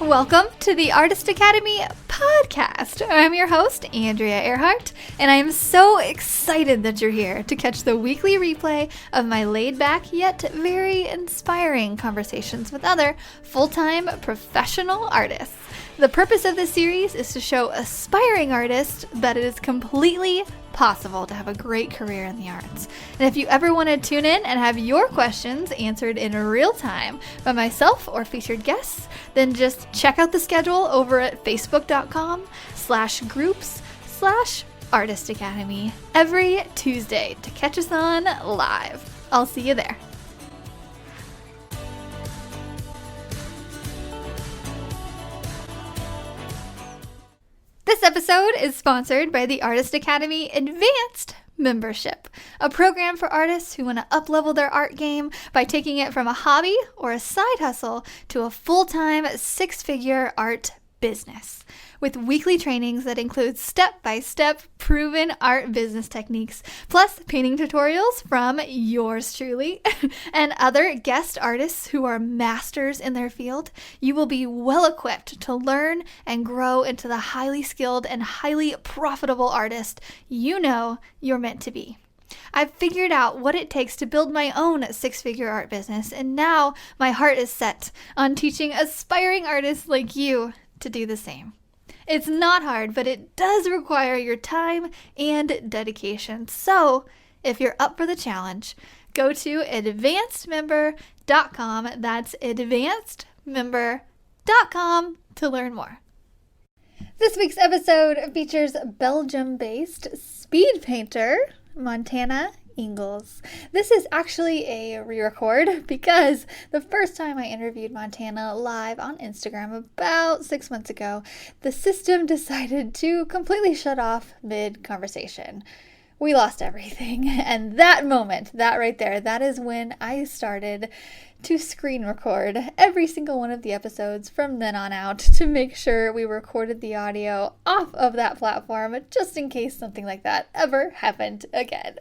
Welcome to the Artist Academy podcast. I'm your host, Andrea Earhart, and I am so excited that you're here to catch the weekly replay of my laid-back yet very inspiring conversations with other full-time professional artists. The purpose of this series is to show aspiring artists that it is completely possible to have a great career in the arts. And if you ever want to tune in and have your questions answered in real time by myself or featured guests, then just check out the schedule over at facebook.com/groups/Artist Academy every Tuesday to catch us on live. I'll see you there. This episode is sponsored by the Artist Academy Advanced Membership, a program for artists who want to up-level their art game by taking it from a hobby or a side hustle to a full-time six-figure art business. With weekly trainings that include step-by-step proven art business techniques, plus painting tutorials from yours truly and other guest artists who are masters in their field, you will be well equipped to learn and grow into the highly skilled and highly profitable artist you know you're meant to be. I've figured out what it takes to build my own six-figure art business, and now my heart is set on teaching aspiring artists like you to do the same. It's not hard, but it does require your time and dedication. So if you're up for the challenge, go to advancedmember.com. That's advancedmember.com to learn more. This week's episode features Belgium-based speed painter Montana Engels. This is actually a re-record because the first time I interviewed Montana live on Instagram about 6 months ago, the system decided to completely shut off mid-conversation. We lost everything, and that moment, that right there, that is when I started to screen record every single one of the episodes from then on out to make sure we recorded the audio off of that platform just in case something like that ever happened again.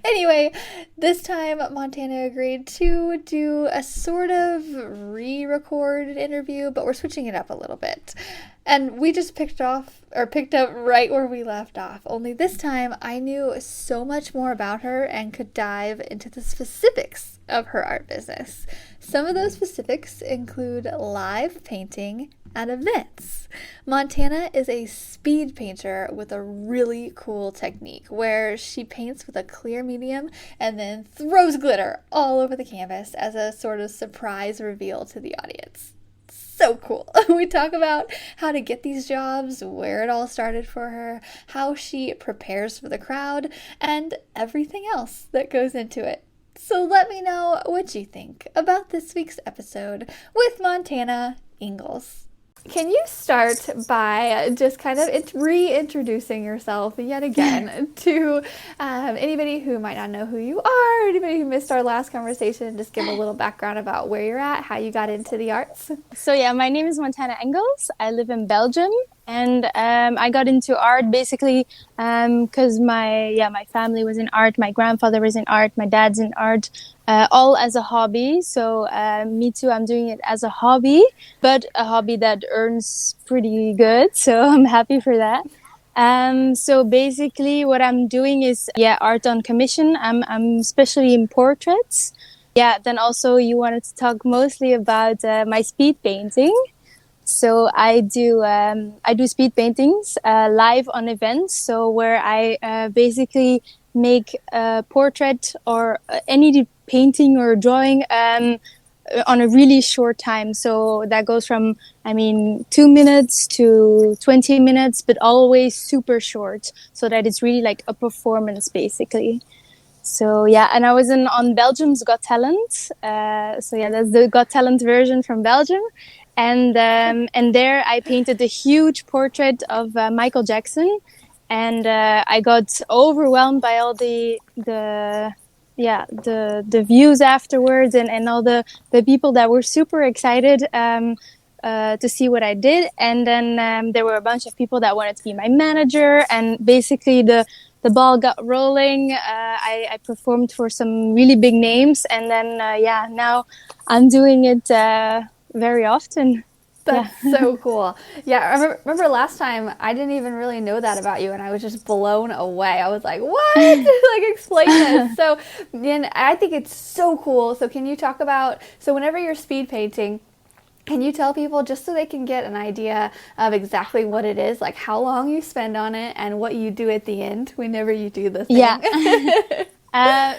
Anyway, this time Montana agreed to do a sort of re-recorded interview, but we're switching it up a little bit. And we just picked up right where we left off. Only this time I knew so much more about her and could dive into the specifics of her art business. Some of those specifics include live painting at events. Montana is a speed painter with a really cool technique where she paints with a clear medium and then throws glitter all over the canvas as a sort of surprise reveal to the audience. So cool. We talk about how to get these jobs, where it all started for her, how she prepares for the crowd, and everything else that goes into it. So let me know what you think about this week's episode with Montana Engels. Can you start by just kind of reintroducing yourself yet again to anybody who might not know who you are, anybody who missed our last conversation, just give a little background about where you're at, how you got into the arts? So yeah, my name is Montana Engels. I live in Belgium, and I got into art basically because my family was in art, my grandfather was in art, my dad's in art, all as a hobby. So me too, I'm doing it as a hobby, but a hobby that earns pretty good. So I'm happy for that. So basically what I'm doing is, art on commission. I'm especially in portraits. Yeah, then also you wanted to talk mostly about my speed painting. So I do speed paintings live on events. So where I basically make a portrait or any painting or drawing on a really short time. So that goes from 2 minutes to 20 minutes, but always super short, so that it's really like a performance basically. So yeah, and I was on Belgium's Got Talent. That's the Got Talent version from Belgium. And there I painted a huge portrait of Michael Jackson, and I got overwhelmed by all the views afterwards, and all the people that were super excited to see what I did. And then there were a bunch of people that wanted to be my manager, and basically the ball got rolling. I performed for some really big names, and then now I'm doing it very often. Yeah. That's so cool. Yeah, remember last time I didn't even really know that about you, and I was just blown away. I was like, "What? Like, explain this." So, and I think it's so cool. So, can you talk about so whenever you're speed painting? Can you tell people just so they can get an idea of exactly what it is, like how long you spend on it and what you do at the end whenever you do the Yeah. thing?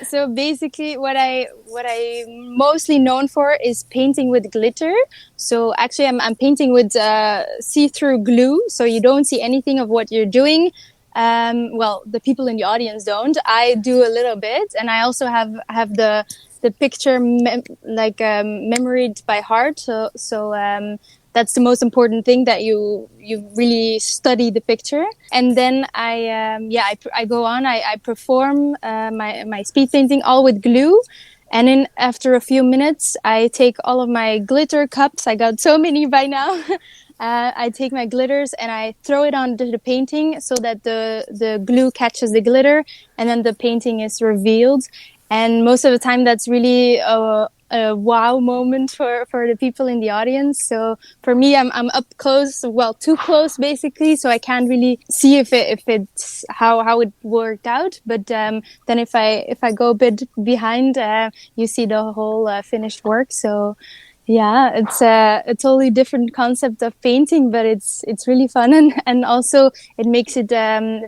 So basically, what I mostly known for is painting with glitter. So actually, I'm painting with see-through glue, so you don't see anything of what you're doing. Well, the people in the audience don't. I do a little bit, and I also have the picture memoried by heart. So that's the most important thing, that you really study the picture. And then I go on, I perform my speed painting all with glue. And then after a few minutes, I take all of my glitter cups. I got so many by now. I take my glitters and I throw it onto the painting so that the glue catches the glitter, and then the painting is revealed. And most of the time, that's really a wow moment for the people in the audience. So for me, I'm up close, well, too close basically, so I can't really see if it's how it worked out. But then if I go a bit behind, you see the whole finished work. So yeah, it's a totally different concept of painting, but it's really fun, and also it makes it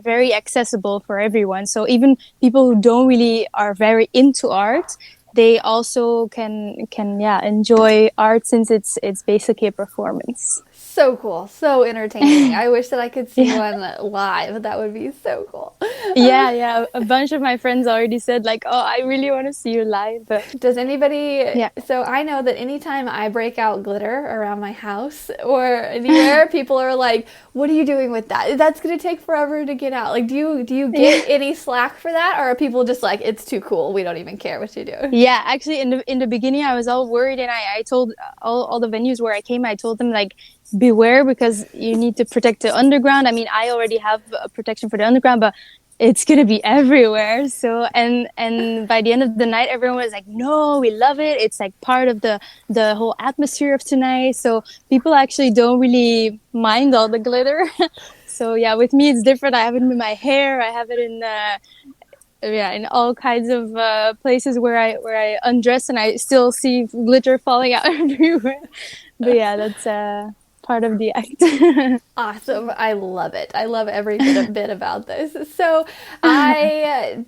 very accessible for everyone. So even people who don't really are very into art, they also can enjoy art, since it's basically a performance. So cool, so entertaining. I wish that I could see Yeah. one live. That would be so cool. Yeah, yeah. A bunch of my friends already said like, "Oh, I really want to see you live." But Does anybody? yeah, So I know that anytime I break out glitter around my house or anywhere, people are like, "What are you doing with that? That's going to take forever to get out." Like, do you yeah. get any slack for that, or are people just like, "It's too cool. We don't even care what you do"? Yeah, actually, in the beginning, I was all worried, and I told all the venues where I came, I told them like, beware, because you need to protect the underground. I mean, I already have a protection for the underground, but it's gonna be everywhere. So and by the end of the night, everyone was like, "No, we love it. It's like part of the whole atmosphere of tonight." So people actually don't really mind all the glitter. So yeah, with me it's different. I have it in my hair. I have it in in all kinds of places where I undress, and I still see glitter falling out everywhere. But yeah, that's part of the act. Awesome. I love it. I love every bit about this. So I,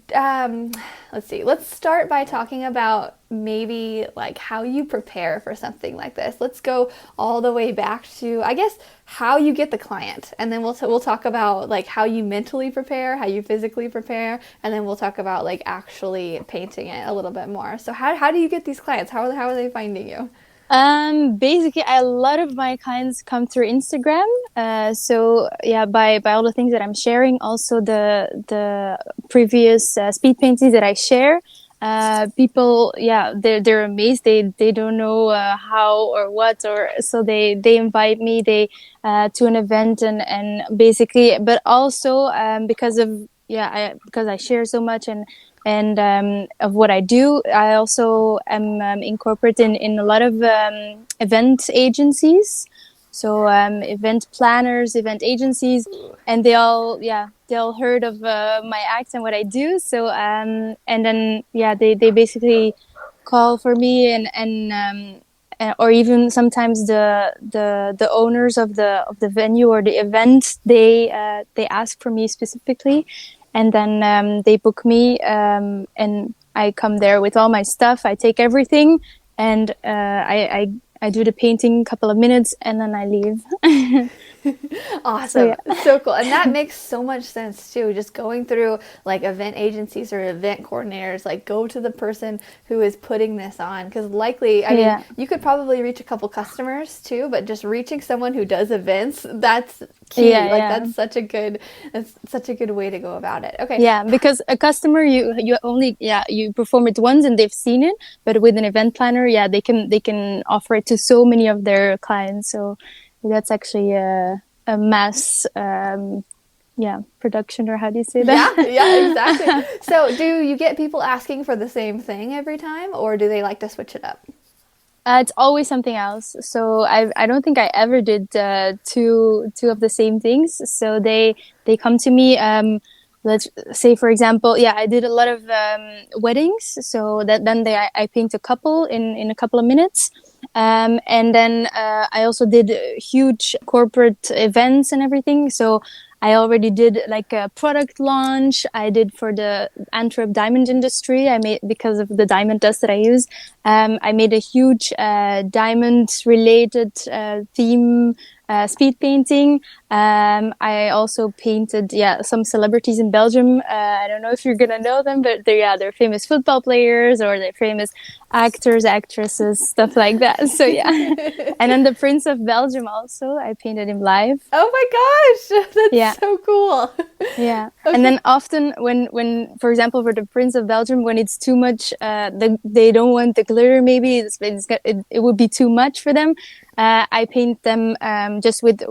let's see, let's start by talking about maybe like how you prepare for something like this. Let's go all the way back to, I guess, how you get the client. And then we'll talk about like how you mentally prepare, how you physically prepare, and then we'll talk about like actually painting it a little bit more. So how do you get these clients? How are they finding you? Basically, a lot of my clients come through Instagram. So yeah, by all the things that I'm sharing, also the previous speed paintings that I share. People, yeah, they're amazed. They don't know how or what, or so they invite me to an event, and basically, but also because of because I share so much, and of what I do. I also am incorporated in a lot of event agencies, so event planners, event agencies, and they all heard of my act and what I do. So and then they basically call for me, and or even sometimes the owners of the venue or the event, they ask for me specifically, and then they book me, and I come there with all my stuff. I take everything, and I do the painting, a couple of minutes, and then I leave. So Awesome. yeah. So cool. And that makes so much sense too. Just going through like event agencies or event coordinators, like go to the person who is putting this on. Because likely, I mean, Yeah. you could probably reach a couple customers too, but just reaching someone who does events, that's key. Yeah, Like yeah. that's such a good way to go about it. Okay. Yeah, because a customer, you only, you perform it once and they've seen it, but with an event planner, they can offer it to so many of their clients. So that's actually a mass production, or how do you say Yeah, yeah, exactly. that? So, do you get people asking for the same thing every time, or do they like to switch it up? It's always something else. So I don't think I ever did two of the same things. So they come to me. Let's say, for example, yeah, I did a lot of weddings. So that then I paint a couple in a couple of minutes. And then I also did huge corporate events and everything. So I already did like a product launch. I did for the Antwerp diamond industry. I made because of the diamond dust that I use. I made a huge diamond related theme speed painting. I also painted, yeah, some celebrities in Belgium. I don't know if you're gonna know them, but they're famous football players or they're famous actors, actresses, stuff like that. So yeah, and then the Prince of Belgium also. I painted him live. Oh my gosh, Yeah. that's so cool. Yeah, and Okay. then often when for example for the Prince of Belgium, when it's too much, they don't want the glitter. Maybe it would be too much for them. I paint them just with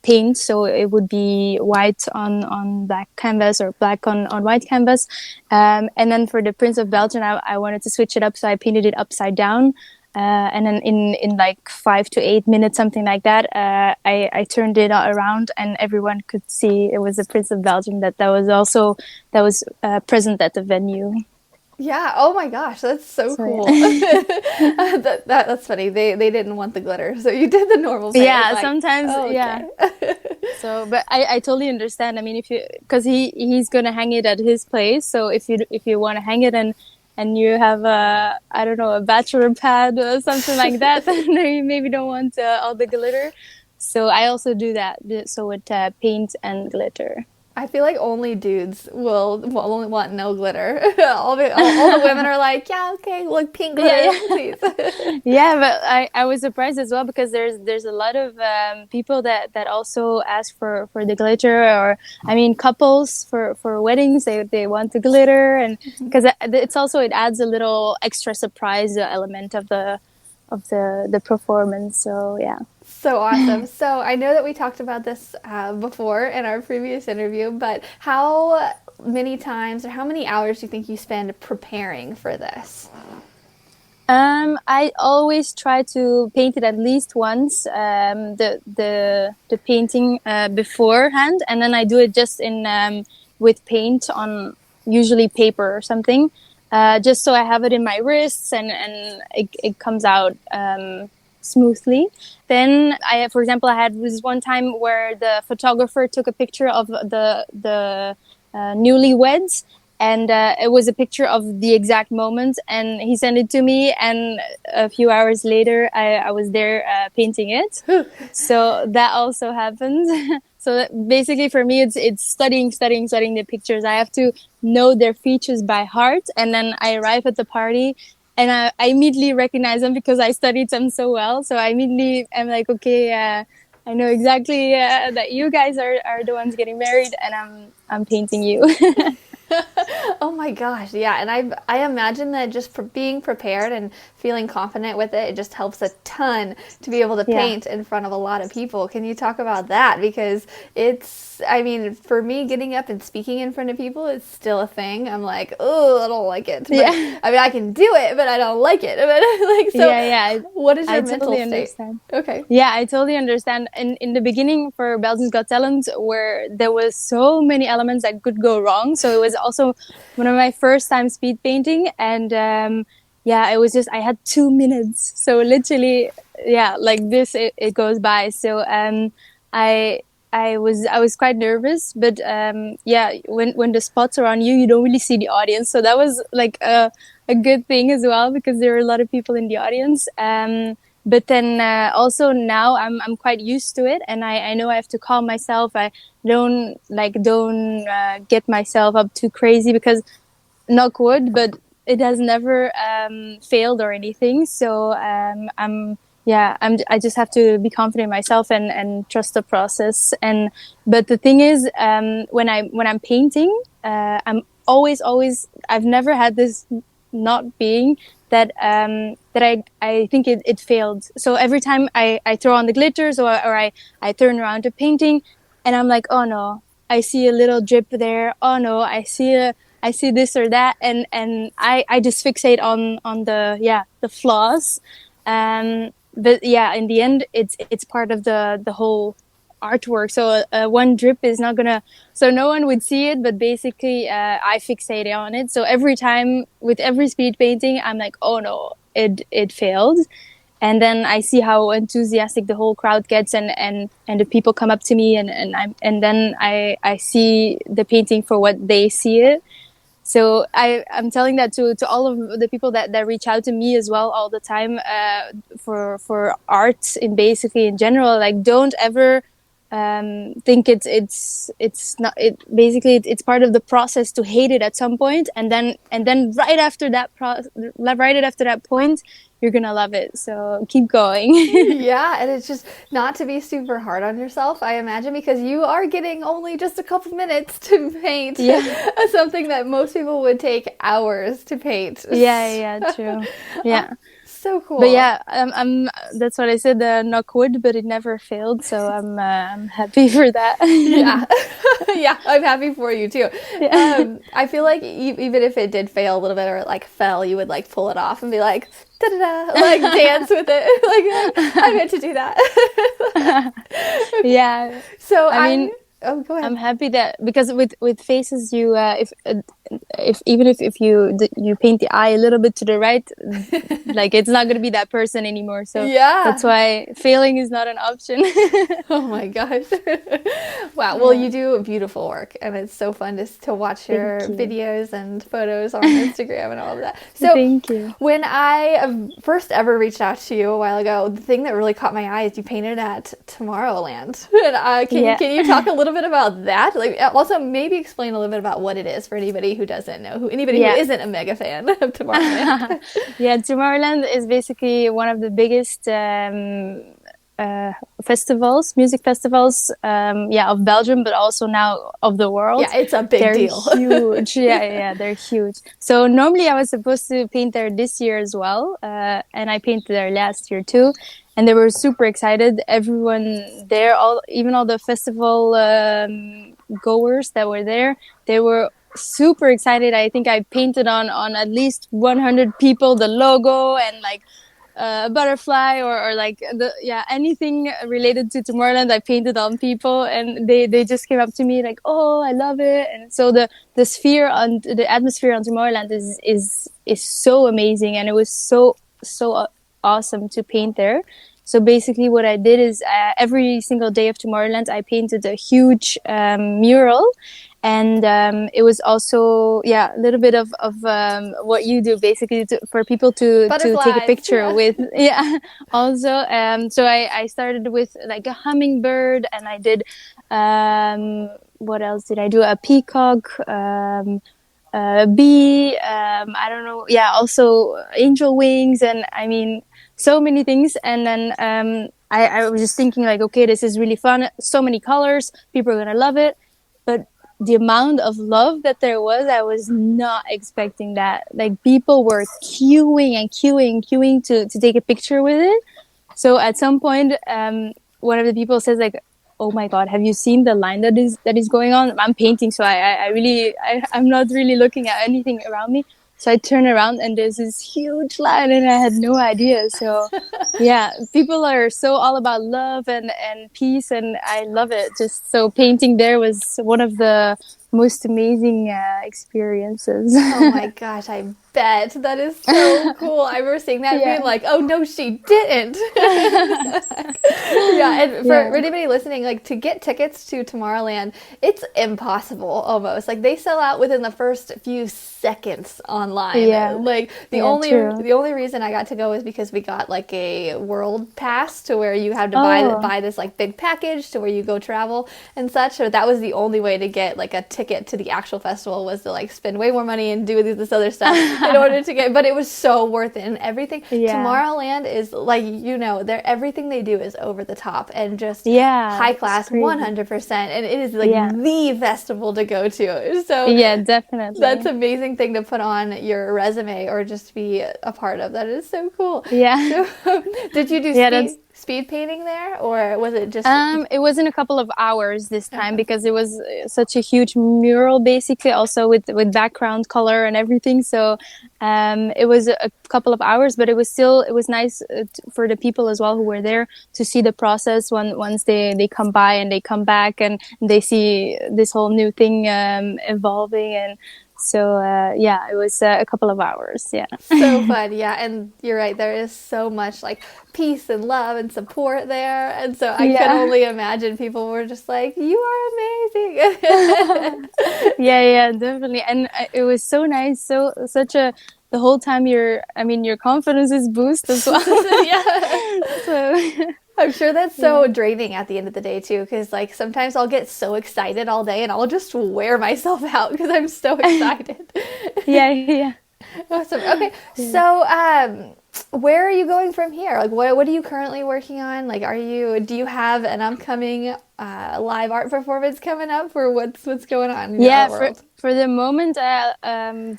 paint, so it would be white on black canvas or black on white canvas. And then for the Prince of Belgium, I wanted to switch it up, so I painted it upside down. And then in like 5 to 8 minutes, something like that, I turned it around, and everyone could see it was the Prince of Belgium that was present at the venue. Yeah. Oh my gosh, that's so So cool. yeah, That's funny. They didn't want the glitter, so you did the normal paint. It's yeah. like, Sometimes, oh, yeah. okay. So, but I totally understand. I mean, if you because he's gonna hang it at his place. So if you want to hang it and you have a I don't know a bachelor pad or something like that, then you maybe don't want all the glitter. So I also do that. So with paint and glitter. I feel like only dudes will only want no glitter. All the women are like, yeah, okay, look, pink Yeah, glitter, yeah. please. Yeah, but I was surprised as well because there's a lot of people that also ask for the glitter, or I mean couples for weddings they want the glitter, and because it's also it adds a little extra surprise element of the performance. So yeah. So awesome. So I know that we talked about this before in our previous interview, but how many times or how many hours do you think you spend preparing for this? I always try to paint it at least once, the painting beforehand, and then I do it just in with paint on usually paper or something, just so I have it in my wrists and it comes out smoothly. Then for example, I had this one time where the photographer took a picture of the newlyweds, and it was a picture of the exact moment, and he sent it to me, and a few hours later I was there painting it. So that also happened. So that basically for me it's studying the pictures. I have to know their features by heart, and then I arrive at the party and I immediately recognize them because I studied them so well. So I immediately am like, okay, I know exactly that you guys are the ones getting married, and I'm painting you. Oh my gosh, yeah, and I imagine that just for being prepared and feeling confident with it, it just helps a ton to be able to Yeah. paint in front of a lot of people. Can you talk about that? Because I mean, for me, getting up and speaking in front of people is still a thing. I'm like, oh, I don't like it. But Yeah. I mean, I can do it, but I don't like it. But like, so Yeah, yeah, what is I your mental totally state? understand. Okay. Yeah, I totally understand. In the beginning for Belgium's Got Talent, where there was so many elements that could go wrong, so it was also one of my first time speed painting, and yeah, it was just I had 2 minutes, so literally, yeah, like this, it goes by. So I. I was quite nervous, but yeah, when the spots are on you, you don't really see the audience. So that was like a good thing as well because there were a lot of people in the audience. But then also now I'm quite used to it, and I know I have to calm myself. I don't get myself up too crazy because knock wood, but it has never failed or anything. So I just have to be confident in myself and trust the process. And but the thing is, when I'm painting, I'm always I've never had this not being that I think it failed. So every time I throw on the glitters or I turn around to painting, and I'm like, oh no, I see a little drip there. Oh no, I see I see this or that, and I just fixate on the flaws. But yeah, in the end, it's part of the whole artwork. So one drip is not gonna, so no one would see it, but basically I fixate on it. So every time with every speed painting, I'm like, oh no, it failed. And then I see how enthusiastic the whole crowd gets, and the people come up to me, and then I see the painting for what they see it. So I'm telling that to all of the people that reach out to me as well all the time, for art in basically in general. Like, don't ever think it's not it. Basically, it's part of the process to hate it at some point, and then right after that point, you're gonna love it. So keep going. Yeah, and it's just not to be super hard on yourself, I imagine, because you are getting only just a couple minutes to paint Yeah. something that most people would take hours to paint. Yeah, true. Yeah. So cool. But yeah, I'm. That's what I said. Knock wood, but it never failed, so I'm happy for that. Yeah. Yeah, I'm happy for you too. Yeah. I feel like even if it did fail a little bit or it like fell, you would like pull it off and be like, da da da, like dance with it. Like, I meant to do that. Yeah. So I mean, oh, go ahead. I'm happy that, because with faces, you if even if you paint the eye a little bit to the right, like, it's not going to be that person anymore. So Yeah. that's why failing is not an option. Oh my gosh. Wow. Well, you do beautiful work, and it's so fun to watch your Thank you. videos and photos on Instagram and all of that. So, Thank you. when I first ever reached out to you a while ago, the thing that really caught my eye is you painted at Tomorrowland. And can you talk a little bit about that? Like, also maybe explain a little bit about what it is for anybody who doesn't know, anybody who isn't a mega fan of Tomorrowland. Yeah, Tomorrowland is basically one of the biggest music festivals, of Belgium, but also now of the world. Yeah, it's a big deal. Huge. Yeah, they're huge. So normally I was supposed to paint there this year as well, and I painted there last year too. And they were super excited. Everyone there, even all the festival goers that were there, they were super excited. I think I painted on at least 100 people the logo, and like a butterfly, or like anything related to Tomorrowland I painted on people, and they just came up to me like, oh, I love it. And so the sphere on the atmosphere on Tomorrowland is so amazing, and it was so awesome to paint there. So basically what I did is every single day of Tomorrowland I painted a huge mural. And it was also a little bit of what you do, basically, for people to take a picture with. Yeah. Also, so I started with like a hummingbird, and I did what else did I do? A peacock, a bee. I don't know. Yeah. Also angel wings, and I mean so many things. And then I was just thinking like, okay, this is really fun. So many colors. People are gonna love it. But the amount of love that there was, I was not expecting that. Like, people were queuing to take a picture with it. So at some point, one of the people says like, oh my God, have you seen the line that is going on? I'm painting, so I'm not really looking at anything around me. So I turn around and there's this huge line, and I had no idea. So yeah, people are so all about love and peace, and I love it. Just so painting there was one of the most amazing experiences. Oh my gosh, I bet. That is so cool. I remember seeing that and being like, oh no, she didn't. Yeah, and for anybody listening, like, to get tickets to Tomorrowland, it's impossible almost. Like, they sell out within the first few seconds online. Yeah. Like, the only reason I got to go is because we got like a world pass to where you had to buy this like big package to where you go travel and such. So that was the only way to get like a ticket to the actual festival, was to like spend way more money and do this other stuff in order to get, but it was so worth it. And everything, Tomorrowland is like, everything they do is over the top and just high class, 100%. And it is like the festival to go to. So yeah, definitely. That's an amazing thing to put on your resume or just be a part of. That is so cool. Yeah. So, did you do speed painting there, or was it just? It was in a couple of hours this time Okay. because it was such a huge mural, basically, also with background color and everything. So, it was a couple of hours, but it was nice for the people as well who were there to see the process once they come by and they come back and they see this whole new thing evolving. And so, yeah, it was a couple of hours. Yeah. So fun, yeah, and you're right. There is so much like peace and love and support there, and so I could Yeah. only imagine people were just like, "You are amazing." Yeah, definitely. And it was so nice. Such a, the whole time your confidence is boost as well. Yeah. So, I'm sure that's so yeah. draining at the end of the day too, because like sometimes I'll get so excited all day and I'll just wear myself out because I'm so excited. Yeah. Awesome. Okay, so where are you going from here? Like, what are you currently working on? Like, do you have an upcoming live art performance coming up, or what's going on in your Yeah, art world? for the moment,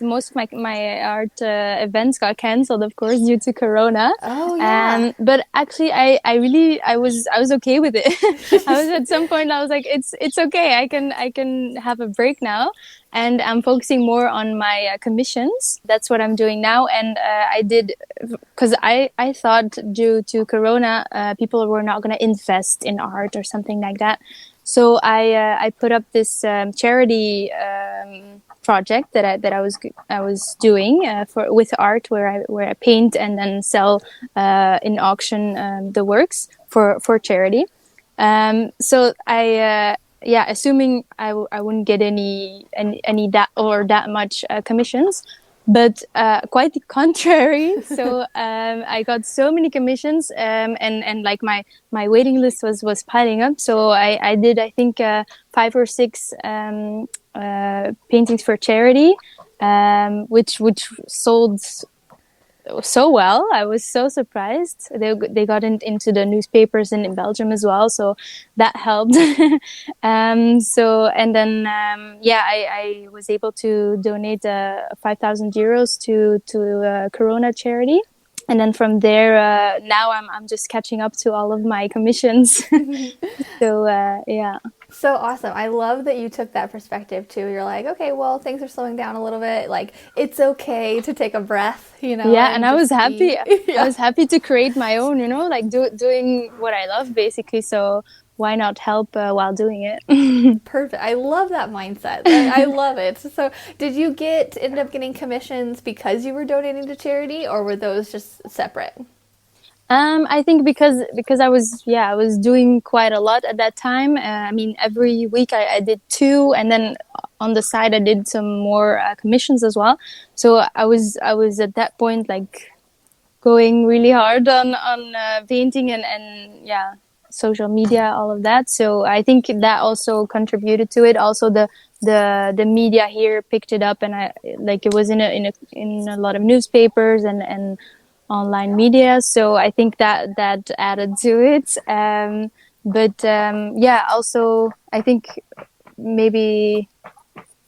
most of my art events got canceled, of course, due to Corona. Oh yeah. But actually, I was okay with it. I was at some point I was like, it's okay. I can have a break now, and I'm focusing more on my commissions. That's what I'm doing now, and I did because I thought due to Corona, people were not going to invest in art or something like that. So I put up this charity project I was doing for with art where I paint and then sell in auction the works for charity. So yeah, assuming I wouldn't get any that or that much commissions, but quite the contrary. So I got so many commissions, and like my waiting list was piling up. So I did, I think, 5 or 6 paintings for charity, which sold so well. I was so surprised. They got into the newspapers in Belgium as well, so that helped. So and then yeah, I was able to donate 5,000 euros to Corona charity. And then from there, now I'm just catching up to all of my commissions. So yeah. So awesome. I love that you took that perspective too. You're like, okay, well, things are slowing down a little bit. Like, it's okay to take a breath, Yeah, and and I was just happy. be. I Yeah. was happy to create my own, like doing what I love basically. So why not help while doing it? Perfect. I love that mindset. I love it. So, did you end up getting commissions because you were donating to charity, or were those just separate? I think because I was doing quite a lot at that time. I mean, every week I did 2, and then on the side I did some more commissions as well. So I was at that point like going really hard on painting and yeah, social media, all of that. So I think that also contributed to it. Also the media here picked it up, and I like it was in a lot of newspapers and online media. So I think that added to it. But yeah, also I think maybe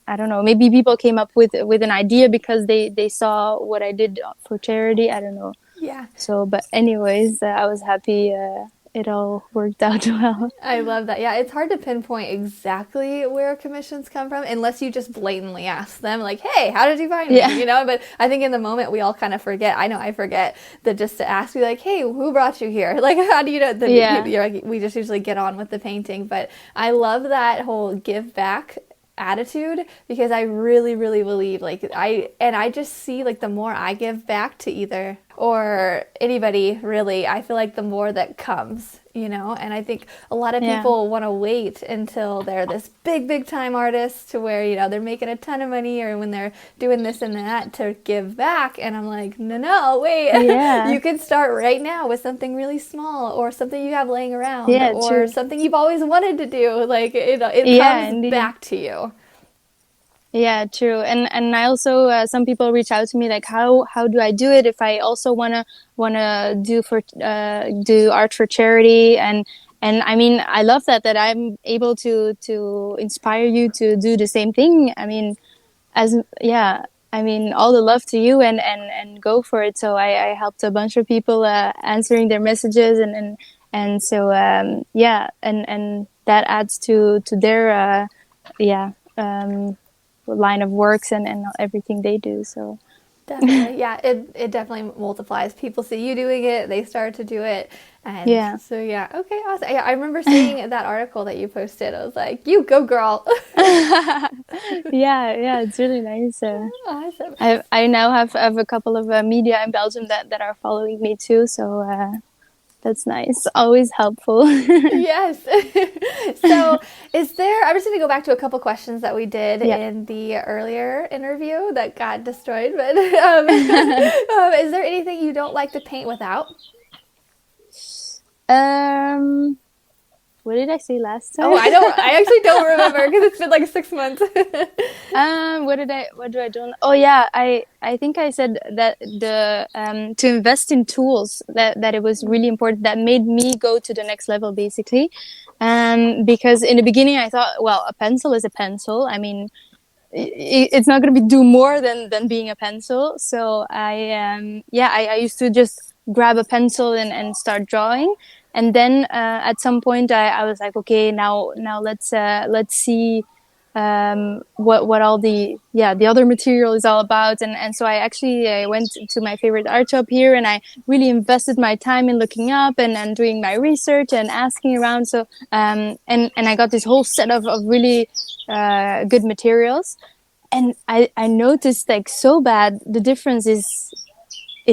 I don't know. Maybe people came up with an idea because they saw what I did for charity. I don't know. Yeah. So, but anyways, I was happy. It all worked out well. I love that. Yeah, it's hard to pinpoint exactly where commissions come from unless you just blatantly ask them, like, hey, how did you find me? Yeah, But I think in the moment we all kind of forget. I know I forget that just to ask you, like, hey, who brought you here? Like, how do you know? yeah, We just usually get on with the painting. But I love that whole give back attitude because I really really believe like I just see like the more I give back to either or anybody really, I feel like the more that comes, and I think a lot of yeah, people want to wait until they're this big time artist to where they're making a ton of money or when they're doing this and that to give back, and I'm like, no, wait. yeah, You can start right now with something really small or something you have laying around yeah. or True. something you've always wanted to do, like it Yeah, comes indeed. back to you. Yeah, true. And I also some people reach out to me like how do I do it if I also wanna do art for charity, and I mean I love that I'm able to inspire you to do the same thing. I mean as yeah, I mean all the love to you, and go for it. So I helped a bunch of people answering their messages, and so and that adds to their line of works and everything they do. So Definitely. Yeah, it definitely multiplies. People see you doing it, they start to do it. And yeah. so, yeah, okay, awesome. Yeah, I remember seeing that article that you posted. I was like, you go, girl. Yeah, it's really nice. Awesome. I now have a couple of media in Belgium that are following me too, so that's nice. Always helpful. Yes. So, is there, I'm just going to go back to a couple questions that we did Yeah. in the earlier interview that got destroyed. But is there anything you don't like to paint without? Um, what did I say last time? Oh, I actually don't remember because it's been like 6 months. What do I do? Oh yeah, I think I said that the to invest in tools that it was really important, that made me go to the next level basically. Because in the beginning I thought, well, a pencil is a pencil. I mean, it's not going to be do more than being a pencil. So I used to just grab a pencil and start drawing. And then at some point I was like, okay, now let's see what all the other material is all about. And so I went to my favorite art shop here, and I really invested my time in looking up and doing my research and asking around. So and I got this whole set of really good materials. And I noticed like so bad the difference is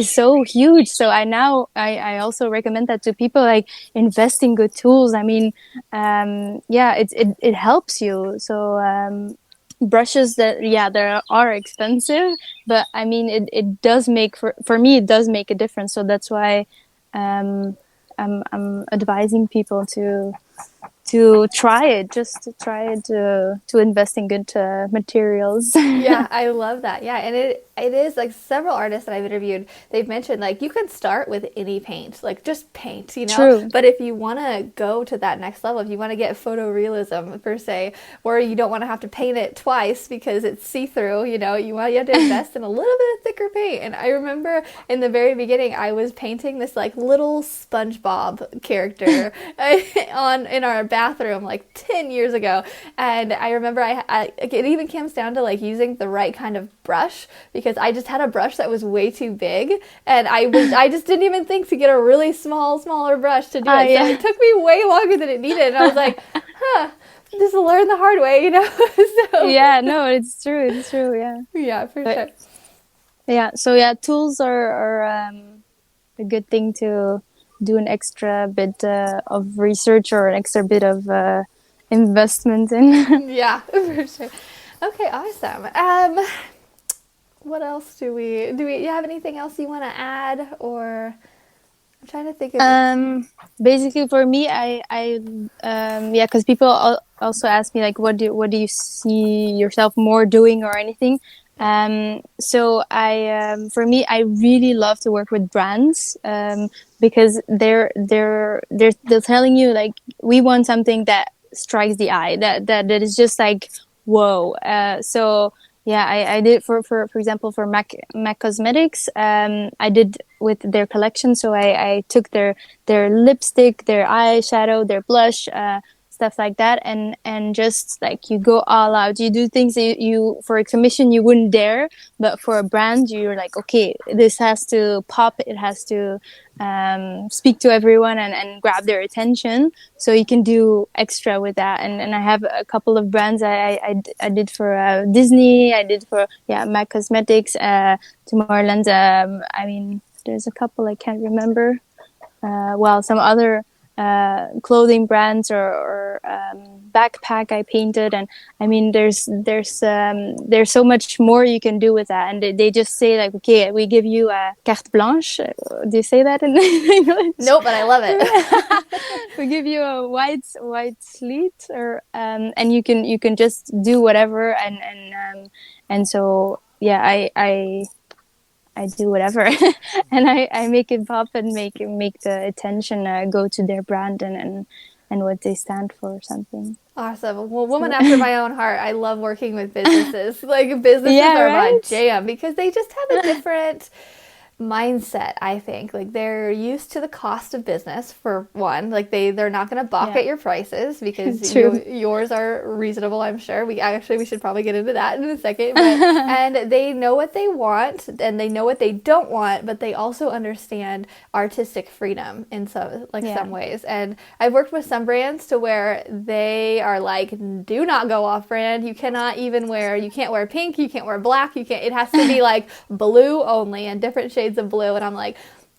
so huge. So I also recommend that to people, like invest in good tools. I mean, it helps you. So brushes that they are expensive, but I mean it does make for me it does make a difference. So that's why I'm advising people to try it, just to try it, to invest in good materials. Yeah, I love that. Yeah, and it is like several artists that I've interviewed, they've mentioned like you can start with any paint, like just paint, you know? True. But if you want to go to that next level, if you want to get photorealism per se, where you don't want to have to paint it twice because it's see-through, you know, you have to invest in a little bit of thicker paint. And I remember in the very beginning I was painting this like little SpongeBob character in our bathroom like 10 years ago. And I remember it even comes down to like using the right kind of brush, because I just had a brush that was way too big, and I just didn't even think to get a really smaller brush to do it. Yeah. So it took me way longer than it needed, and I was like, just learn the hard way, you know. So Yeah, no, it's true. Yeah. yeah, for sure. Yeah. So yeah, tools are a good thing to do an extra bit of research or an extra bit of investment in. Yeah, for sure. Okay, awesome. What else do we have anything else you want to add, or I'm trying to think of Basically for me, yeah, because people also ask me like, what do you see yourself more doing or anything? So for me, I really love to work with brands, because they're telling you like, we want something that strikes the eye, that is just like, whoa. So yeah, I did for example for Mac Cosmetics. I did with their collection. So I took their lipstick, their eyeshadow, their blush, stuff like that, and just like you go all out. You do things that you for a commission you wouldn't dare, but for a brand you're like, okay, this has to pop. It has to speak to everyone and grab their attention. So you can do extra with that. And I have a couple of brands I did for Disney. I did for MAC Cosmetics, Tomorrowland. I mean, there's a couple I can't remember. Some other clothing brands or backpack I painted, and I mean there's so much more you can do with that. And they just say like, okay, we give you a carte blanche. Do you say that in English? Nope, but I love it. We give you a white slate, or and you can just do whatever, and so yeah, I do whatever, and I make it pop and make the attention go to their brand and what they stand for or something. Awesome. Well, woman after my own heart. I love working with businesses. Like businesses Yeah, are my right? jam because they just have a different mindset, I think. Like they're used to the cost of business for one. Like they're not going to balk Yeah. at your prices because True. yours are reasonable, I'm sure. We should probably get into that in a second, but and they know what they want and they know what they don't want, but they also understand artistic freedom in some Yeah. ways. And I've worked with some brands to where they are like, do not go off brand. You can't wear pink, you can't wear black, it has to be like blue only and different shades of blue. And I'm like,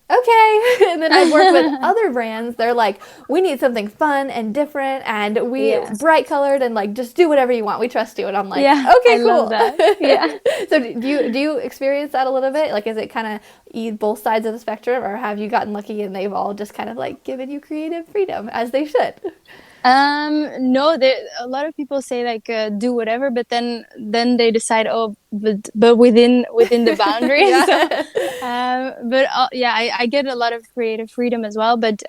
okay. And then I've worked with other brands. They're like, we need something fun and different and we Yeah. bright colored and like just do whatever you want. We trust you. And I'm like, Yeah, okay, I cool. love that. Yeah. So do you experience that a little bit? Like, is it kind of both sides of the spectrum, or have you gotten lucky and they've all just kind of like given you creative freedom as they should? No, a lot of people say like do whatever, but then they decide, oh, but within the boundaries. So, Yeah. but yeah, I get a lot of creative freedom as well. But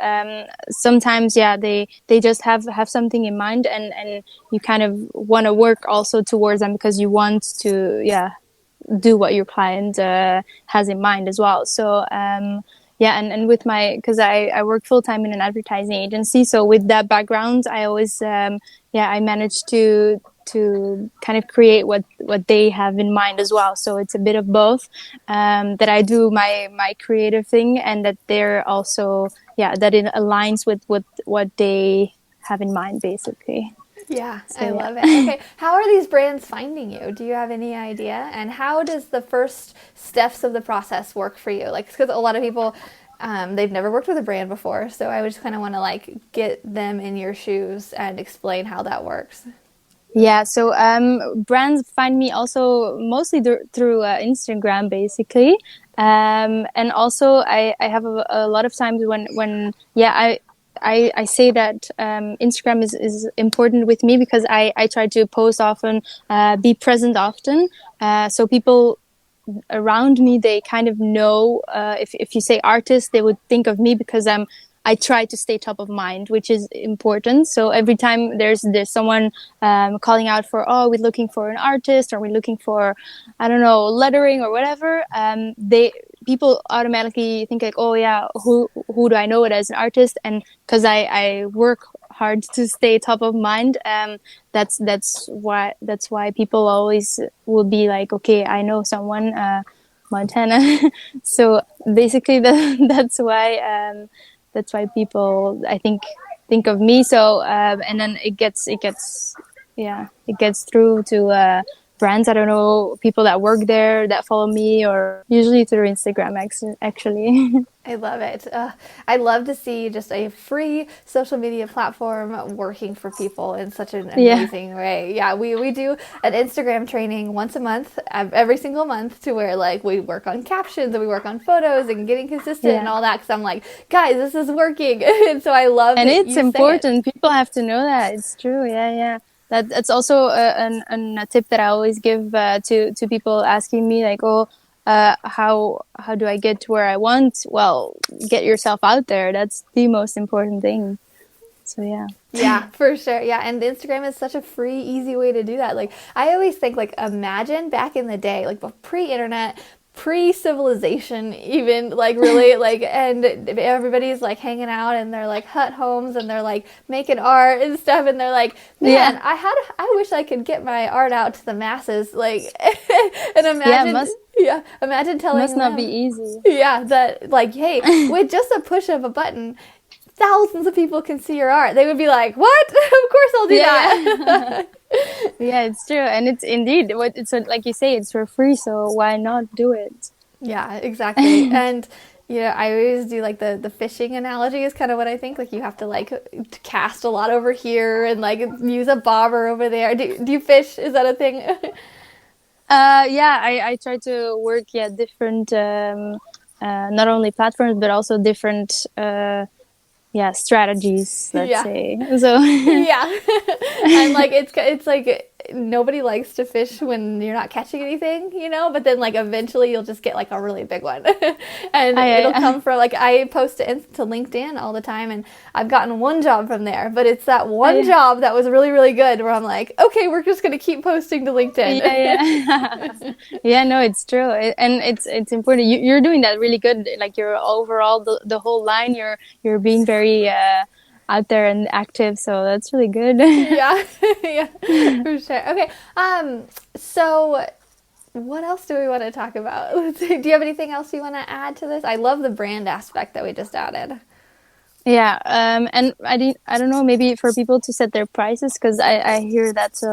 sometimes, yeah, they just have something in mind, and you kind of want to work also towards them because you want to, yeah, do what your client has in mind as well. So yeah, and with because I work full time in an advertising agency, so with that background, I always yeah, I managed to kind of create what they have in mind as well. So it's a bit of both, that I do my creative thing and that they're also, yeah, that it aligns with what they have in mind basically. Yeah, So I yeah. love it. Okay, how are these brands finding you? Do you have any idea? And how does the first steps of the process work for you? Like, because a lot of people, they've never worked with a brand before, so I would just kind of want to like get them in your shoes and explain how that works. Yeah, so brands find me also mostly through Instagram, basically, and also I have a lot of times when yeah, I say that Instagram is important with me because I try to post often, be present often, so people around me, they kind of know, if you say artist, they would think of me because I try to stay top of mind, which is important. So every time there's someone calling out for, oh, we're looking for an artist, or we're looking for, I don't know, lettering or whatever, they people automatically think like, oh yeah, who do I know it as an artist? And because I work hard to stay top of mind, that's why people always will be like, okay, I know someone, Montana. So basically, that's why people, I think of me. So and then it gets through to brands. I don't know, people that work there that follow me, or usually through Instagram actually. I love it. I love to see just a free social media platform working for people in such an Yeah. amazing way. Yeah, we do an Instagram training once a month, every single month, to where like we work on captions and we work on photos and getting consistent and Yeah. all that. Because I'm like, guys, this is working, and so I love And that it's you say it. important. People have to know that. It's true. Yeah, yeah. That's also a tip that I always give to people asking me like, oh, how do I get to where I want? Well, get yourself out there. That's the most important thing. So yeah. Yeah, for sure. Yeah, and Instagram is such a free, easy way to do that. Like, I always think, like, imagine back in the day, like, pre-internet, pre-civilization, even, like, really, like, and everybody's, like, hanging out in their, like, hut homes, and they're, like, making art and stuff, and they're like, man, Yeah. I wish I could get my art out to the masses, like, and Yeah. imagine, yeah, imagine telling Must not be them, easy. yeah, that, like, hey, with just a push of a button, thousands of people can see your art. They would be like, "What? Of course I'll do that." Yeah, it's true, and it's indeed what it's like you say, it's for free. So why not do it? Yeah, exactly. And I always do like the fishing analogy is kind of what I think. Like you have to like cast a lot over here and like use a bobber over there. Do you fish? Is that a thing? Yeah, I try to work, yeah, different, not only platforms but also different, strategies, let's Yeah. say. So Yeah. And like it's like nobody likes to fish when you're not catching anything, you know, but then like eventually you'll just get like a really big one. And it'll come from like I post to LinkedIn all the time, and I've gotten one job from there, but it's that one job that was really, really good where I'm like, okay, we're just going to keep posting to LinkedIn. Yeah, no, it's true. And it's important. You're doing that really good. Like you're overall the whole line, you're being very out there and active, so that's really good. Yeah. Yeah, for sure. Okay. So what else do we want to talk about? Let's see. Do you have anything else you want to add to this? I love the brand aspect that we just added. Yeah, and I don't know, maybe for people to set their prices, because I hear that's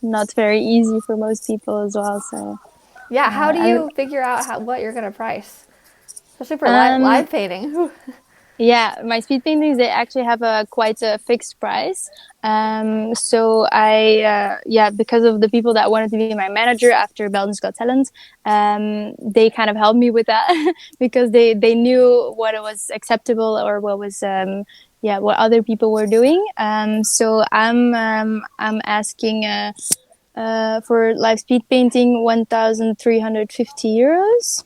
not very easy for most people as well. So Yeah, how do I don't. you figure out what you're going to price? Especially for Um, live painting. Yeah, my speed paintings, they actually have a quite a fixed price. So yeah, because of the people that wanted to be my manager after Belgium's Got Talent, they kind of helped me with that because they knew what was acceptable or what was, yeah, what other people were doing. So I'm asking, for live speed painting, 1,350 euros.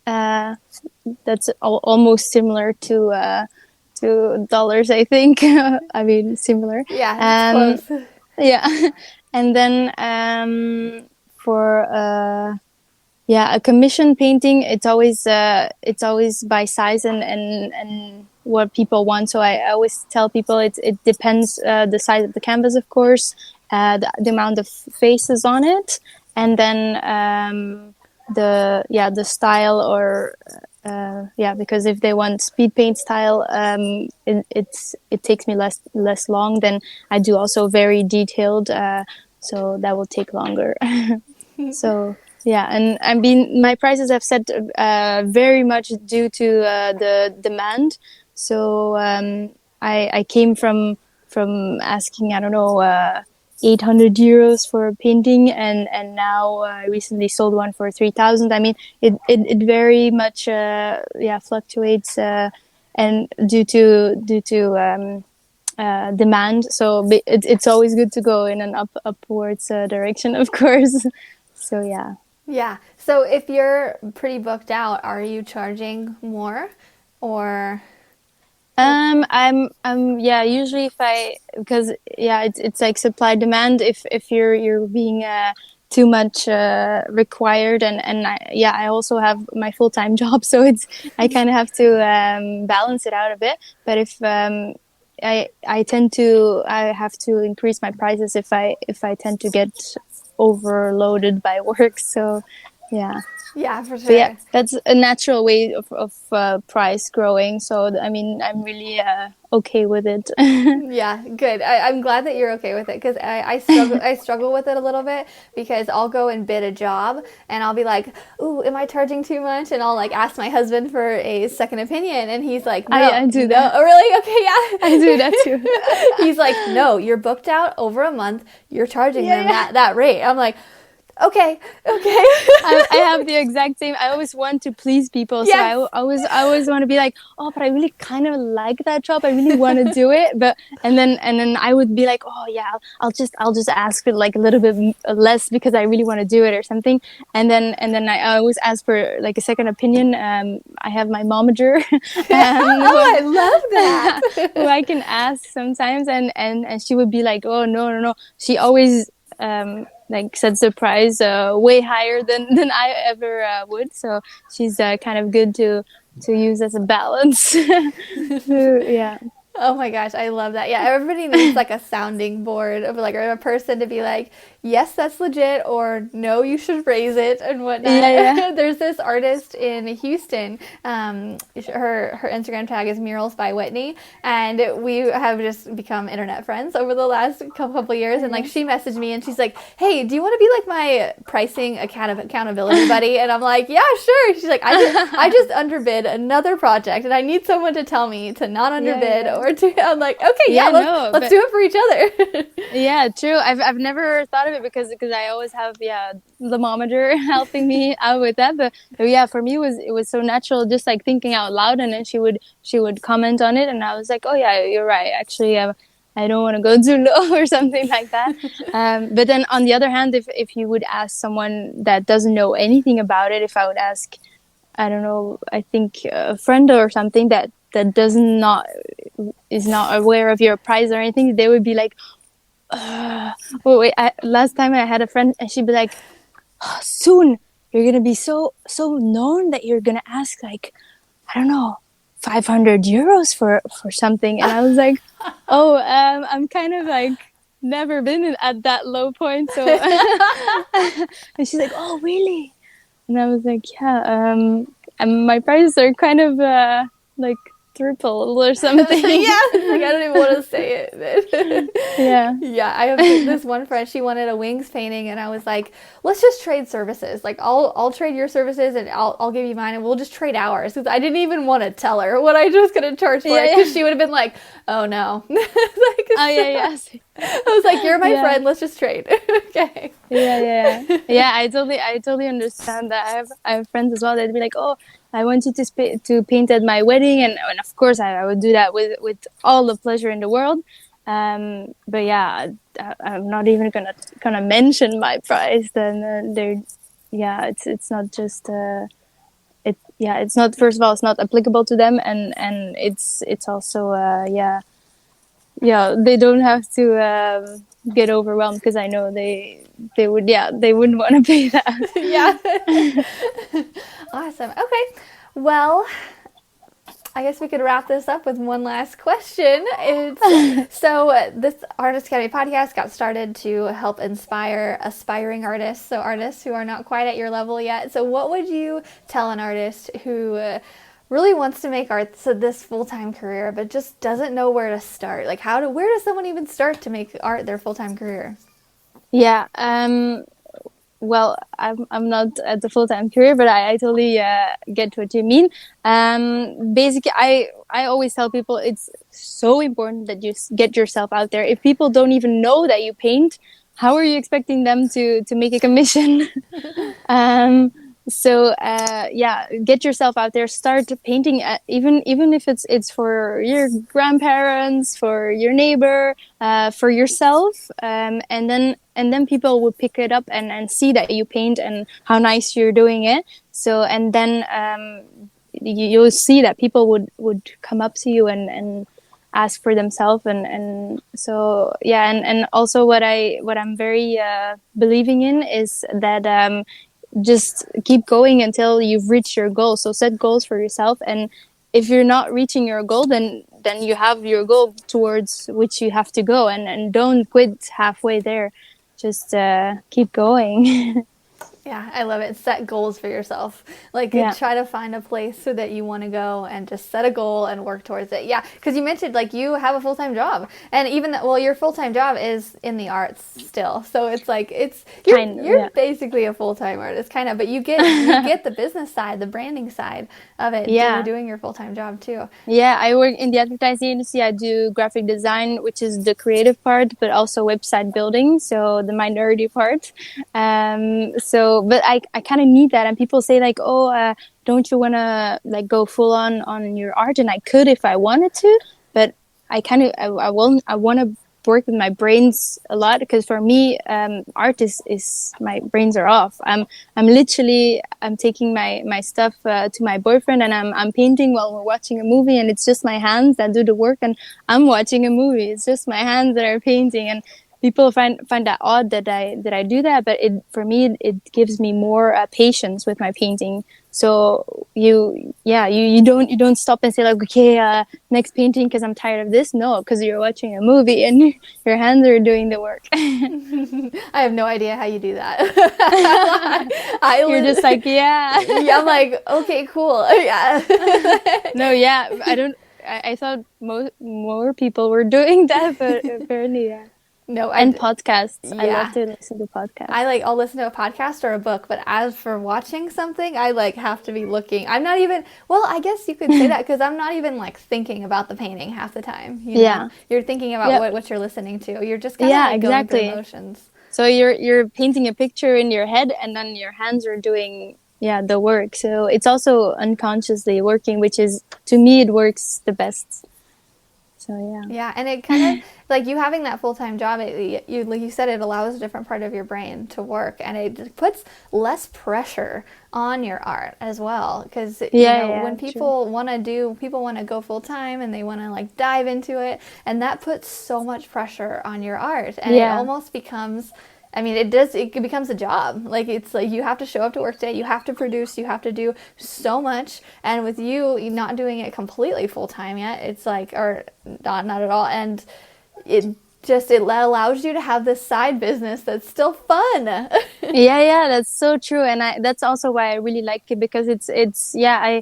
Uh, that's almost similar to dollars, I think. I mean, similar. Yeah, it's close. Yeah, and then for yeah, a commission painting, it's always by size and what people want. So I always tell people it depends, the size of the canvas, of course, the amount of faces on it, and then the style, or yeah, because if they want speed paint style, it takes me less long. Then I do also very detailed, so that will take longer. So yeah, and I mean my prices have set very much due to the demand. So I came from asking, I don't know, 800 euros for a painting, and now I recently sold one for 3,000. I mean, it very much yeah, fluctuates, and due to demand. So it's always good to go in an upwards direction, of course. So yeah. Yeah. So if you're pretty booked out, are you charging more or Yeah, usually if I, because yeah, it's like supply demand. If you're being too much required, and yeah, I also have my full-time job, so I kind of have to balance it out a bit. But if I have to increase my prices if I tend to get overloaded by work. So yeah. yeah, for But yeah, sure. that's a natural way of price growing. So I mean, I'm really okay with it. Yeah, good. I'm glad that you're okay with it because I struggle with it a little bit because I'll go and bid a job and I'll be like, "Ooh, am I charging too much?" And I'll like ask my husband for a second opinion, and he's like, "No, I do no, that. oh, really? Okay, yeah." I do that too. He's like, "No, you're booked out over a month. You're charging Yeah, them yeah. that rate." I'm like, "Okay, okay." I have the exact same. I always want to please people, so Yes. I always want to be like, oh, but I really kind of like that job. I really want to do it, but and then I would be like, oh yeah, I'll just ask for like a little bit less because I really want to do it or something, and then I always ask for like a second opinion. I have my momager, Oh, I love that. who I can ask sometimes, and she would be like, oh no. She always like sets the price way higher than I ever would. So she's kind of good to use as a balance. Yeah. Oh my gosh, I love that. Yeah, everybody needs like a sounding board of like a person to be like, yes, that's legit, or no, you should raise it and whatnot. Yeah, yeah. There's this artist in Houston. Her Instagram tag is Murals by Whitney, and we have just become internet friends over the last couple of years. And like she messaged me and she's like, "Hey, do you want to be like my pricing accountability buddy?" And I'm like, "Yeah, sure." She's like, I just underbid another project, and I need someone to tell me to not underbid Yeah. or to." I'm like, "Okay, yeah, Yeah, no, let's do it for each other." Yeah, true. I've never thought of it because I always have, yeah, the momager helping me out with that. But yeah, for me it was so natural, just like thinking out loud, and then she would comment on it, and I was like, oh yeah, you're right. Actually, I don't want to go too low or something like that. But then on the other hand, if you would ask someone that doesn't know anything about it, if I would ask, I don't know, I think a friend or something that does not is not aware of your price or anything, they would be like, wait, last time I had a friend and she'd be like, oh, soon you're gonna be so known that you're gonna ask like, I don't know, 500 euros for something. And I was like, oh, I'm kind of like never been at that low point. So, and she's like, oh, really? And I was like, yeah, and my prices are kind of like triple or something. Yeah, like I don't even want to say it. Yeah. Yeah, I have this one friend, she wanted a wings painting and I was like, let's just trade services. Like I'll trade your services and I'll give you mine and we'll just trade ours. Because I didn't even want to tell her what I was going to charge for it because she would have been like, oh no. Like, oh yeah. I was like, you're my friend, let's just trade. Okay. Yeah, I totally understand that. I have friends as well that'd be like, oh, I want you to paint at my wedding, and of course I would do that with all the pleasure in the world. But yeah, I'm not even gonna mention my price. Then it's not just it's not, first of all, it's not applicable to them, and it's also they don't have to get overwhelmed, because I know they wouldn't want to pay that. Yeah. Awesome. Okay. Well, I guess we could wrap this up with one last question. This Artist Academy podcast got started to help inspire aspiring artists, so artists who are not quite at your level yet. So what would you tell an artist who really wants to make art this full-time career, but just doesn't know where to start? Like where does someone even start to make art their full-time career? Yeah. Well, I'm not at the full-time career, but I totally get what you mean. Basically, I always tell people it's so important that you get yourself out there. If people don't even know that you paint, how are you expecting them to make a commission? So get yourself out there. Start painting, even if it's for your grandparents, for your neighbor, for yourself, and then people will pick it up and see that you paint and how nice you're doing it. So, and then you'll see that people would come up to you and ask for themselves, and so and also what I'm very believing in is that just keep going until you've reached your goal. So set goals for yourself, and if you're not reaching your goal, then you have your goal towards which you have to go, and don't quit halfway there. Just keep going. Yeah, I love it. Set goals for yourself. Like, try to find a place so that you want to go and just set a goal and work towards it. Yeah, because you mentioned, like, you have a full-time job. And even, your full-time job is in the arts still. So it's like, you're basically a full-time artist, kind of. But you get the business side, the branding side of it. Yeah. Doing your full-time job, too. Yeah, I work in the advertising industry. I do graphic design, which is the creative part, but also website building, so the minority part. But I kind of need that, and people say like, oh, don't you want to like go full on your art? And I could if I wanted to, but I want to work with my brains a lot, because for me, art is my brains are off. I'm taking my stuff to my boyfriend, and I'm painting while we're watching a movie, and it's just my hands that do the work, and I'm watching a movie. It's just my hands that are painting, and people find that odd that I do that, but for me it gives me more patience with my painting. So you don't stop and say like, okay, next painting because I'm tired of this. No, because you're watching a movie and your hands are doing the work. I have no idea how you do that. You're just like, yeah. Yeah, I'm like, okay, cool. Yeah. No, yeah, I thought more people were doing that, but apparently, yeah. No, podcasts. Yeah. I love to listen to podcasts. I'll listen to a podcast or a book, but as for watching something, I like have to be looking. I'm not even, I guess you could say that, because I'm not even like thinking about the painting half the time. You know? You're thinking about what you're listening to. You're just kind of going through emotions. So you're painting a picture in your head, and then your hands are doing the work. So it's also unconsciously working, which is, to me, it works the best. So yeah. Yeah, and it kind of like you having that full-time job, you like you said, it allows a different part of your brain to work, and it puts less pressure on your art as well. Because Yeah, when yeah, true. people want to go full-time and they want to like dive into it, and that puts so much pressure on your art, and it Yeah. almost becomes. I mean, it becomes a job. Like, it's like you have to show up to work day, you have to produce, you have to do so much. And with you not doing it completely full time yet, it's like, or not at all. And it allows you to have this side business that's still fun. Yeah, that's so true, and that's also why I really like it, because it's yeah,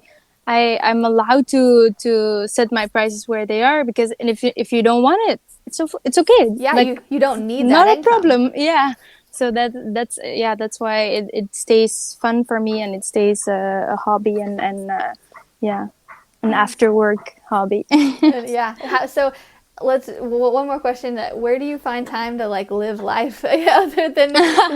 I'm allowed to set my prices where they are, because, and if you don't want it, it's okay, Yeah, like, you don't need that not a income. problem. Yeah, so that's why it stays fun for me, and it stays a hobby, and yeah, an after work hobby. Yeah. So one more question. Where do you find time to like live life other than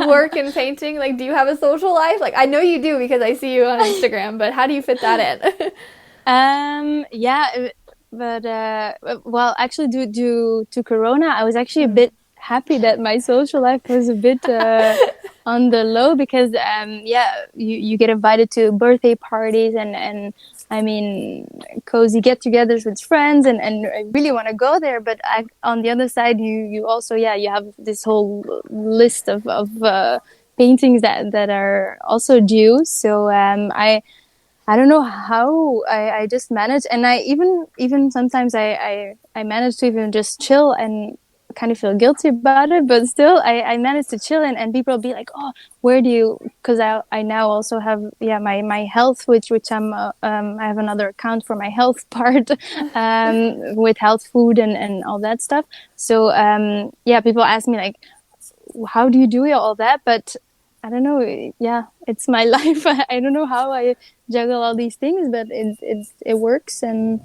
work and painting? Like, do you have a social life? Like, I know you do because I see you on Instagram, but how do you fit that in? Yeah, but well, actually, due to Corona, I was actually a bit happy that my social life was a bit on the low, because yeah, you get invited to birthday parties, and I mean, cozy get-togethers with friends, and I really want to go there, but on the other side, you also, yeah, you have this whole list of paintings that are also due. So I don't know how I just manage, and I even sometimes I manage to even just chill and kind of feel guilty about it, but still I manage to chill, and people will be like, oh, where do you, because I now also have, yeah, my health, which I have another account for my health part, with health food and all that stuff. So yeah, people ask me like, how do you do all that? But I don't know. Yeah, it's my life. I don't know how I juggle all these things, but it works, and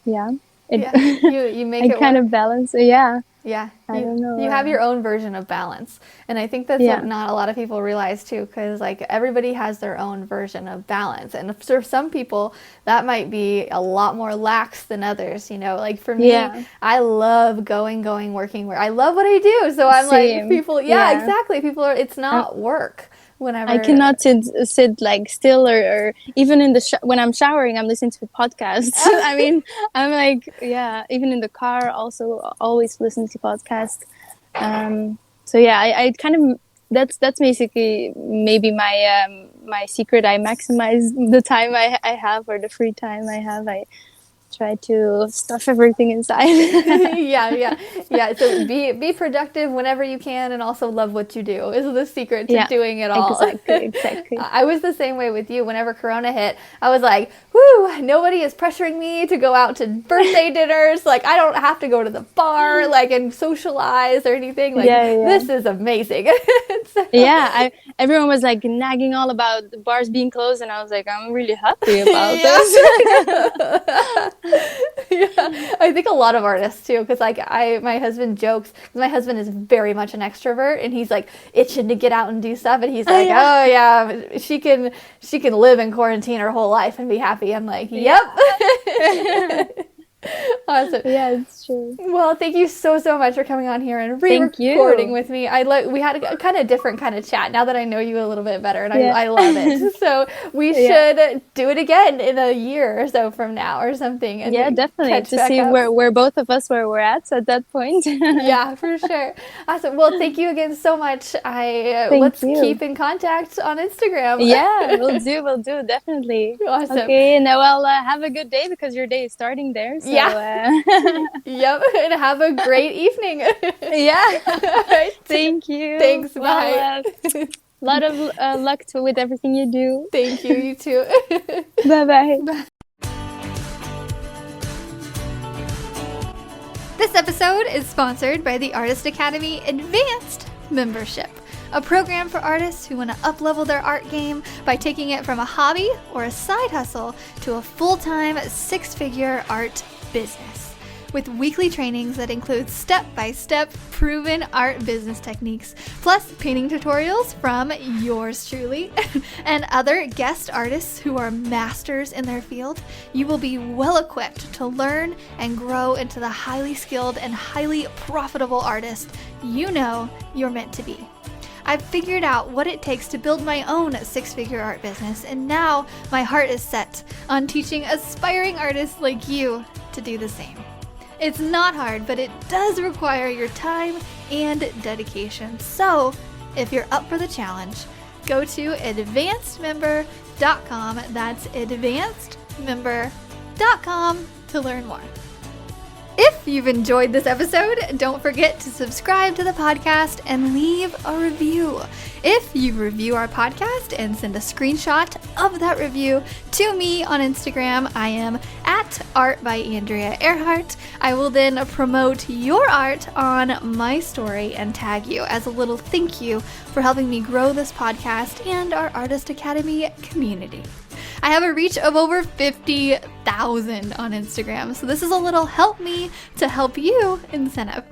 yeah, it Yeah, you make I it kind work. of balance. Yeah, Yeah, I don't know. you have your own version of balance, and I think that's what Yeah, not a lot of people realize too, because like everybody has their own version of balance, and for some people that might be a lot more lax than others. Like for me, yeah, I love going, working. Where I love what I do, so I'm like same. people. Yeah, Yeah. exactly. People are. It's I'm, not work I whenever. cannot sit like still, or even in the when I'm showering, I'm listening to podcasts. I mean, I'm like, yeah, even in the car, also always listening to podcasts. So yeah, I kind of, that's basically maybe my secret. I maximize the time I have, or the free time I have. I try to stuff everything inside. Yeah. So be productive whenever you can, and also love what you do is the secret to Yeah, doing it all. exactly. I was the same way with you. Whenever Corona hit, I was like, "Whoo! Nobody is pressuring me to go out to birthday dinners. Like, I don't have to go to the bar, like, and socialize or anything. Like, Yeah. this is amazing." So, Yeah, everyone was like nagging all about the bars being closed, and I was like, I'm really happy about yeah. this. Yeah, I think a lot of artists too, because like my husband jokes, because my husband is very much an extrovert, and he's like itching to get out and do stuff, and he's like, Yeah. oh yeah, she can live in quarantine her whole life and be happy. I'm like, yep. Awesome. Yeah, it's true. Well, thank you so much for coming on here and Thank re-recording you. with me. We had a kind of different kind of chat now that I know you a little bit better, and Yeah. I love it. So we Yeah. should do it again in a year or so from now or something, and Yeah, definitely. catch To back see up. where both of us were at that point. Yeah, for sure. Awesome. Well, thank you again so much. Thank Let's you. keep in contact on Instagram. Yeah, we'll do, definitely. Awesome. Okay, now well, have a good day, because your day is starting there. So Yeah. Yep. And have a great evening. yeah. All right. Thank you. Thanks. Well, Bye. lot of luck with everything you do. Thank you. You too. Bye. This episode is sponsored by the Artist Academy Advanced Membership, a program for artists who want to up-level their art game by taking it from a hobby or a side hustle to a full-time 6-figure art business. with weekly trainings that include step-by-step proven art business techniques, plus painting tutorials from yours truly and other guest artists who are masters in their field. You will be well equipped to learn and grow into the highly skilled and highly profitable artist you know you're meant to be. I've figured out what it takes to build my own six-figure art business, and now my heart is set on teaching aspiring artists like you to do the same. It's not hard, but it does require your time and dedication. So if you're up for the challenge, go to advancedmember.com. That's advancedmember.com to learn more. If you've enjoyed this episode, don't forget to subscribe to the podcast and leave a review. If you review our podcast and send a screenshot of that review to me on Instagram, I am at @ArtByAndreaEarhart. I will then promote your art on my story and tag you as a little thank you for helping me grow this podcast and our Artist Academy community. I have a reach of over 50,000 on Instagram, so this is a little help me to help you incentive.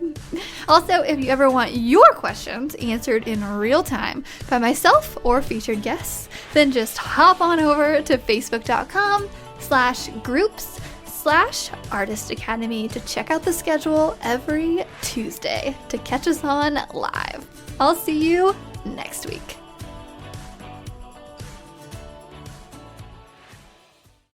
Also, if you ever want your questions answered in real time by myself or featured guests, then just hop on over to facebook.com/groups/Artist Academy to check out the schedule every Tuesday to catch us on live. I'll see you next week.